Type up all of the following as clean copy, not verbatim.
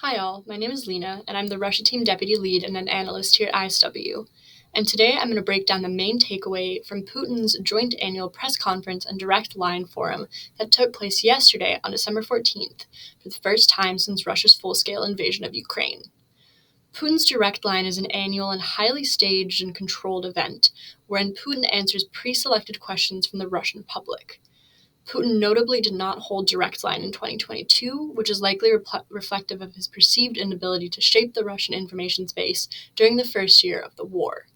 Hi all, my name is Lena, and I'm the Russia Team Deputy Lead and an Analyst here at ISW. And today I'm going to break down the main takeaway from Putin's joint annual press conference and direct line forum that took place yesterday on December 14th, for the first time since Russia's full-scale invasion of Ukraine. Putin's direct line is an annual and highly staged and controlled event, wherein Putin answers pre-selected questions from the Russian public. Putin notably did not hold direct line in 2022, which is likely reflective of his perceived inability to shape the Russian information space during the first year of the war.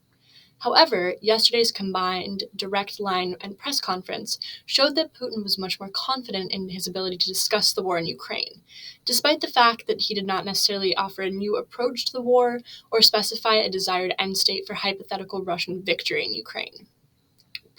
However, yesterday's combined direct line and press conference showed that Putin was much more confident in his ability to discuss the war in Ukraine, despite the fact that he did not necessarily offer a new approach to the war or specify a desired end state for hypothetical Russian victory in Ukraine.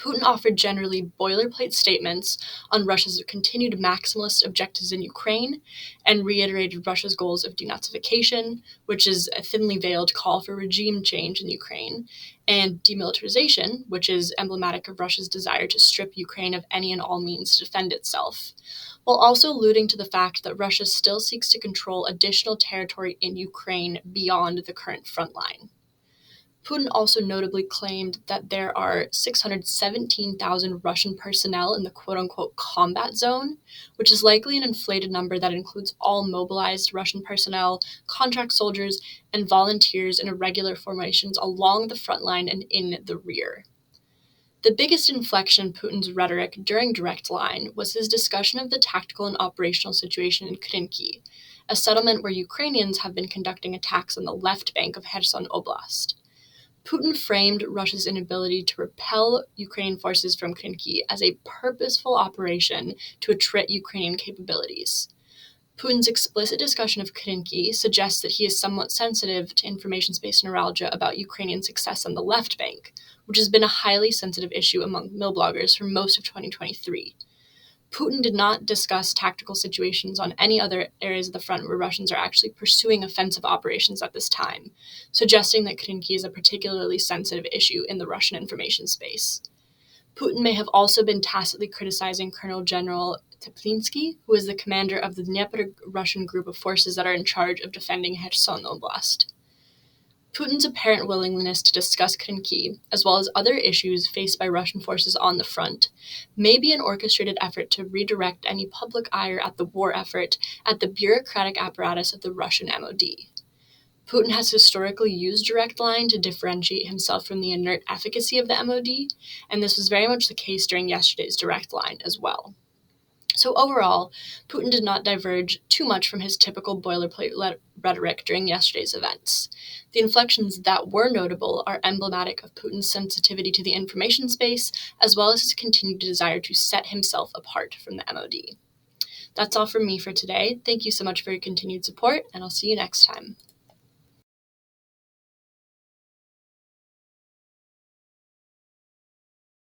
Putin offered generally boilerplate statements on Russia's continued maximalist objectives in Ukraine and reiterated Russia's goals of denazification, which is a thinly veiled call for regime change in Ukraine, and demilitarization, which is emblematic of Russia's desire to strip Ukraine of any and all means to defend itself, while also alluding to the fact that Russia still seeks to control additional territory in Ukraine beyond the current front line. Putin also notably claimed that there are 617,000 Russian personnel in the quote-unquote combat zone, which is likely an inflated number that includes all mobilized Russian personnel, contract soldiers, and volunteers in irregular formations along the front line and in the rear. The biggest inflection in Putin's rhetoric during direct line was his discussion of the tactical and operational situation in Krinky, a settlement where Ukrainians have been conducting attacks on the left bank of Kherson Oblast. Putin framed Russia's inability to repel Ukrainian forces from Krinky as a purposeful operation to attrit Ukrainian capabilities. Putin's explicit discussion of Krinky suggests that he is somewhat sensitive to information space neuralgia about Ukrainian success on the left bank, which has been a highly sensitive issue among mill bloggers for most of 2023. Putin did not discuss tactical situations on any other areas of the front where Russians are actually pursuing offensive operations at this time, suggesting that Krinky is a particularly sensitive issue in the Russian information space. Putin may have also been tacitly criticizing Colonel General Teplinsky, who is the commander of the Dnieper Russian group of forces that are in charge of defending Kherson Oblast. Putin's apparent willingness to discuss Krinky, as well as other issues faced by Russian forces on the front, may be an orchestrated effort to redirect any public ire at the war effort at the bureaucratic apparatus of the Russian MOD. Putin has historically used direct line to differentiate himself from the inert efficacy of the MOD, and this was very much the case during yesterday's direct line as well. So overall, Putin did not diverge too much from his typical boilerplate rhetoric during yesterday's events. The inflections that were notable are emblematic of Putin's sensitivity to the information space, as well as his continued desire to set himself apart from the MOD. That's all from me for today. Thank you so much for your continued support, and I'll see you next time.